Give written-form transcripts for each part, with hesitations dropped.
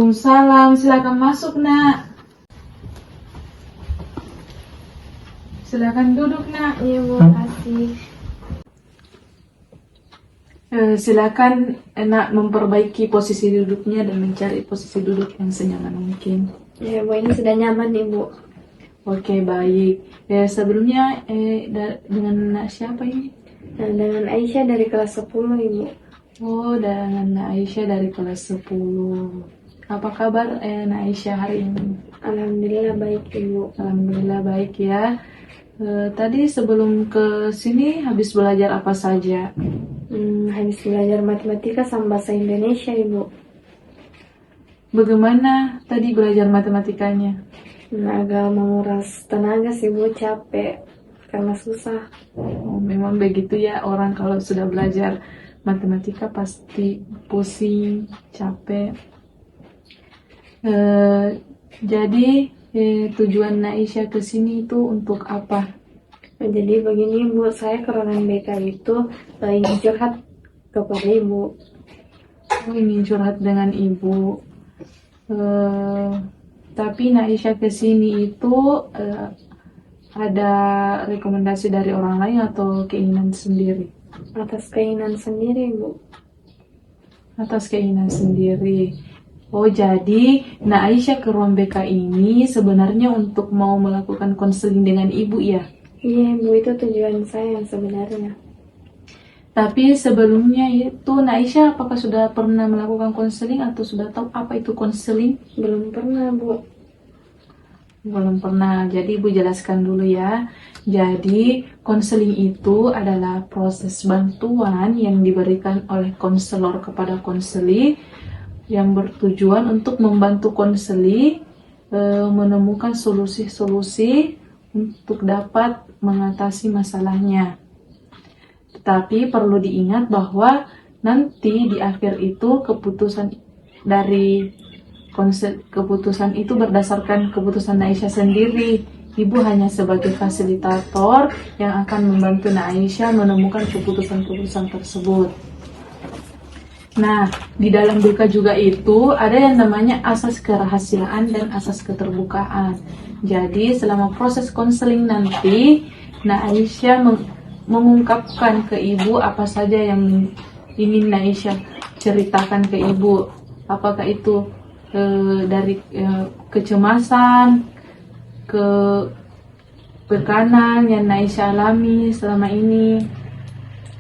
Waalaikumsalam, silakan masuk nak. Silakan duduk nak. Iya Bu, kasih. Silakan nak memperbaiki posisi duduknya dan mencari posisi duduk yang senyaman mungkin. Iya Bu, ini sudah nyaman nih Bu. Oke, baik. Sebelumnya dengan nak siapa ini? Nah, dengan Aisyah dari kelas 10 Ibu. Oh, dengan nak Aisyah dari kelas 10. Apa kabar nak Aisyah hari ini? Alhamdulillah baik Ibu. Alhamdulillah baik ya. Tadi sebelum ke sini habis belajar apa saja? Habis belajar matematika sama bahasa Indonesia Ibu. Bagaimana tadi belajar matematikanya? Agak menguras tenaga sih Bu, capek karena susah. Oh, memang begitu ya, orang kalau sudah belajar matematika pasti pusing, capek. Jadi tujuan Aisyah ke sini itu untuk apa? Jadi begini Bu, saya keronan BK itu ingin curhat kepada Ibu. Oh, ingin curhat dengan ibu. Tapi Aisyah ke sini itu ada rekomendasi dari orang lain atau keinginan sendiri? Atas keinginan sendiri Bu. Atas keinginan sendiri. Oh, jadi Aisyah ke ruang BK ini sebenarnya untuk mau melakukan konseling dengan ibu ya? Iya Bu, itu tujuan saya yang sebenarnya. Tapi sebelumnya itu Aisyah apakah sudah pernah melakukan konseling atau sudah tahu apa itu konseling? Belum pernah Bu. Belum pernah. Jadi Ibu jelaskan dulu ya. Jadi konseling itu adalah proses bantuan yang diberikan oleh konselor kepada konseli yang bertujuan untuk membantu konseli menemukan solusi-solusi untuk dapat mengatasi masalahnya. Tetapi perlu diingat bahwa nanti di akhir itu keputusan itu berdasarkan keputusan Aisyah sendiri. Ibu hanya sebagai fasilitator yang akan membantu Aisyah menemukan keputusan-keputusan tersebut. Nah, di dalam BK juga itu ada yang namanya asas kerahasiaan dan asas keterbukaan. Jadi selama proses konseling nanti, Aisyah mengungkapkan ke ibu apa saja yang ingin Aisyah ceritakan ke ibu. Apakah itu dari kecemasan, tekanan yang Aisyah alami selama ini,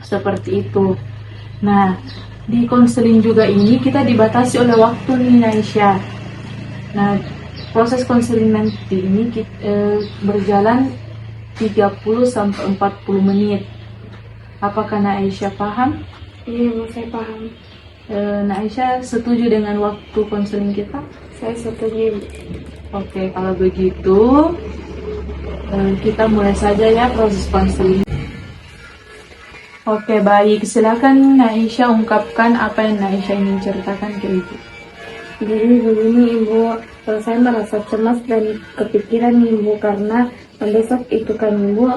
seperti itu. Nah, di konseling juga ini kita dibatasi oleh waktu nih Aisyah. Nah, proses konseling nanti ini berjalan 30 sampai 40 menit. Apakah Aisyah paham? Iya Bu, saya paham. Aisyah setuju dengan waktu konseling kita? Saya setuju. Oke, kalau begitu kita mulai saja ya proses konseling. Oke, baik. Silakan Aisyah ungkapkan apa yang Aisyah ingin ceritakan ke ibu. Jadi begini Ibu, saya merasa cemas dan kepikiran Ibu karena besok itu kan Ibu,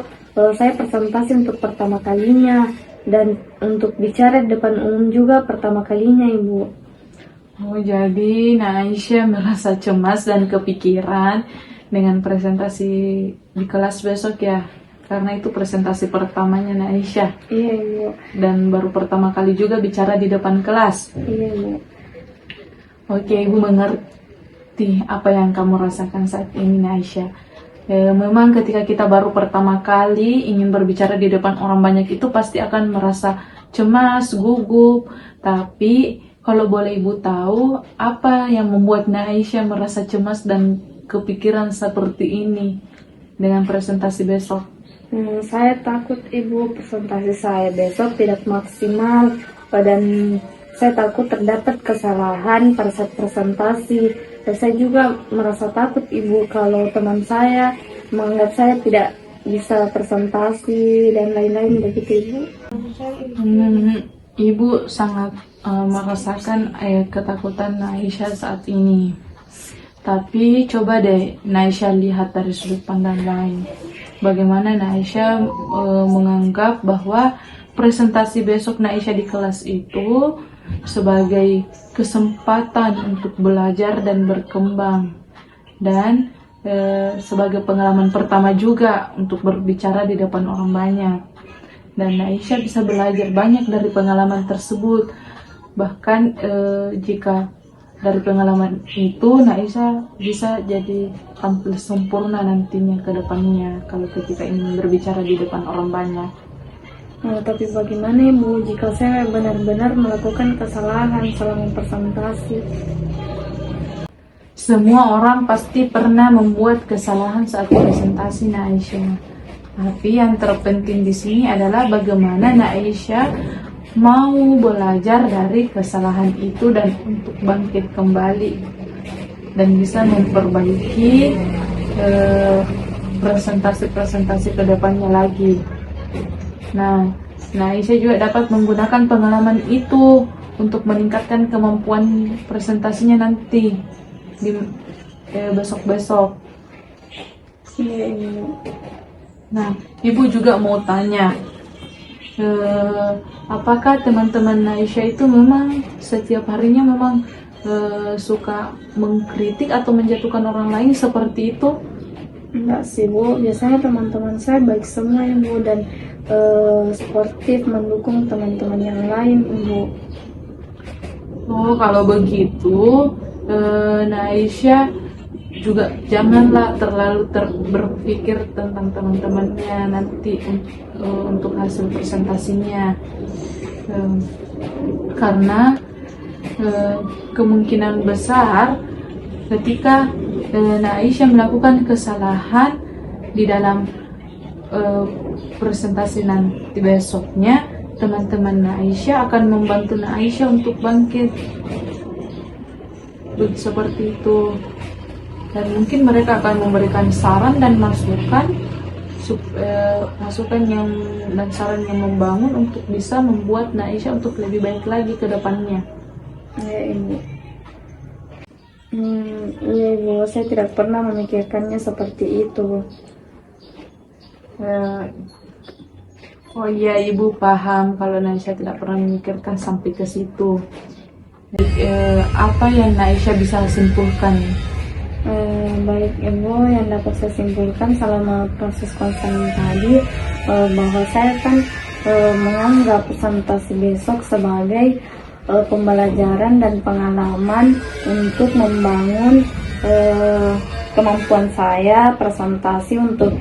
saya presentasi untuk pertama kalinya dan untuk bicara di depan umum juga pertama kalinya Ibu. Oh, jadi Aisyah merasa cemas dan kepikiran dengan presentasi di kelas besok ya? Karena itu presentasi pertamanya Aisyah. Iya Ibu. Dan baru pertama kali juga bicara di depan kelas. Iya Ibu. Oke, Ibu mengerti apa yang kamu rasakan saat ini Aisyah. Memang ketika kita baru pertama kali ingin berbicara di depan orang banyak itu pasti akan merasa cemas, gugup. Tapi kalau boleh Ibu tahu, apa yang membuat Aisyah merasa cemas dan kepikiran seperti ini dengan presentasi besok? Saya takut Ibu presentasi saya besok tidak maksimal dan saya takut terdapat kesalahan pada saat presentasi. Dan saya juga merasa takut Ibu kalau teman saya menganggap saya tidak bisa presentasi dan lain-lain begitu Ibu. Ibu sangat merasakan ketakutan Aisyah saat ini. Tapi coba deh Aisyah lihat dari sudut pandang lain. Bagaimana Aisyah menganggap bahwa presentasi besok Aisyah di kelas itu sebagai kesempatan untuk belajar dan berkembang, dan sebagai pengalaman pertama juga untuk berbicara di depan orang banyak. Dan Aisyah bisa belajar banyak dari pengalaman tersebut. Bahkan jika dari pengalaman itu, Aisyah bisa jadi tampil sempurna nantinya ke depannya kalau ketika ingin berbicara di depan orang banyak. Tapi bagaimana Ibu jika saya benar-benar melakukan kesalahan selama presentasi? Semua orang pasti pernah membuat kesalahan saat presentasi Aisyah. Tapi yang terpenting di sini adalah bagaimana Aisyah mau belajar dari kesalahan itu dan untuk bangkit kembali dan bisa memperbaiki presentasi-presentasi kedepannya lagi. Nah, Aisyah juga dapat menggunakan pengalaman itu untuk meningkatkan kemampuan presentasinya nanti di besok-besok. Iya, Ibu. Nah, Ibu juga mau tanya, apakah teman-teman Aisyah itu memang setiap harinya memang suka mengkritik atau menjatuhkan orang lain seperti itu? Enggak sih Bu, biasanya teman-teman saya baik semua Ibu, dan sportif mendukung teman-teman yang lain Ibu. Oh, kalau begitu, Aisyah juga janganlah terlalu berpikir tentang teman-temannya nanti untuk hasil presentasinya, karena kemungkinan besar ketika Aisyah melakukan kesalahan di dalam presentasi nanti besoknya, teman-teman Aisyah akan membantu Aisyah untuk bangkit seperti itu, dan mungkin mereka akan memberikan saran dan masukan dan saran yang membangun untuk bisa membuat Aisyah untuk lebih baik lagi ke depannya. Ya Ibu. Iya Ibu, saya tidak pernah memikirkannya seperti itu. Oh iya, Ibu paham kalau Aisyah tidak pernah memikirkan sampai ke situ. Apa yang Aisyah bisa simpulkan? Baik Ibu, yang dapat saya simpulkan selama proses konseling tadi, bahwa saya kan menganggap presentasi besok sebagai pembelajaran dan pengalaman untuk membangun kemampuan saya presentasi untuk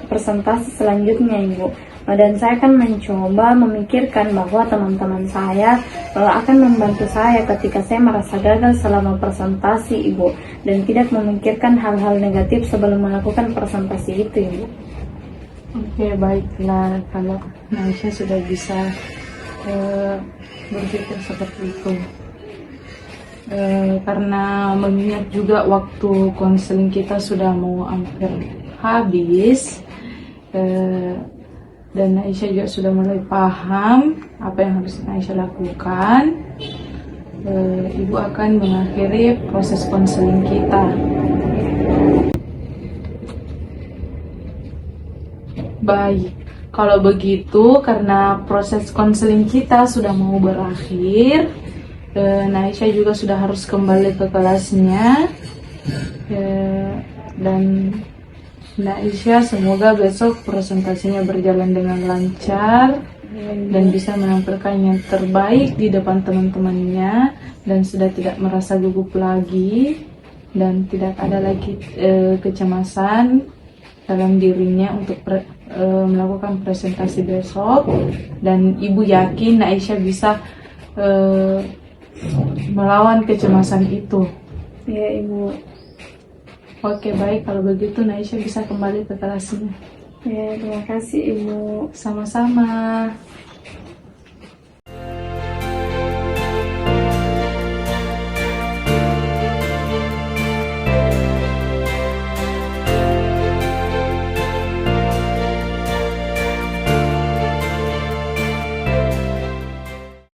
presentasi selanjutnya Ibu. Dan saya akan mencoba memikirkan bahwa teman-teman saya akan membantu saya ketika saya merasa gagal selama presentasi Ibu, dan tidak memikirkan hal-hal negatif sebelum melakukan presentasi itu Ibu. Oke, baiklah kalau Aisyah sudah bisa berpikir seperti itu. Karena mengingat juga waktu konseling kita sudah mau hampir habis, dan Aisyah juga sudah mulai paham apa yang harus Aisyah lakukan, Ibu akan mengakhiri proses konseling kita. Baik, kalau begitu karena proses konseling kita sudah mau berakhir, Aisyah juga sudah harus kembali ke kelasnya, dan Aisyah semoga besok presentasinya berjalan dengan lancar dan bisa menampilkan yang terbaik di depan teman-temannya, dan sudah tidak merasa gugup lagi dan tidak ada lagi kecemasan dalam dirinya untuk melakukan presentasi besok. Dan Ibu yakin Aisyah bisa melawan kecemasan itu. Ya Ibu. Oke, baik kalau begitu Aisyah bisa kembali ke kelasnya. Ya, terima kasih Ibu. Sama-sama.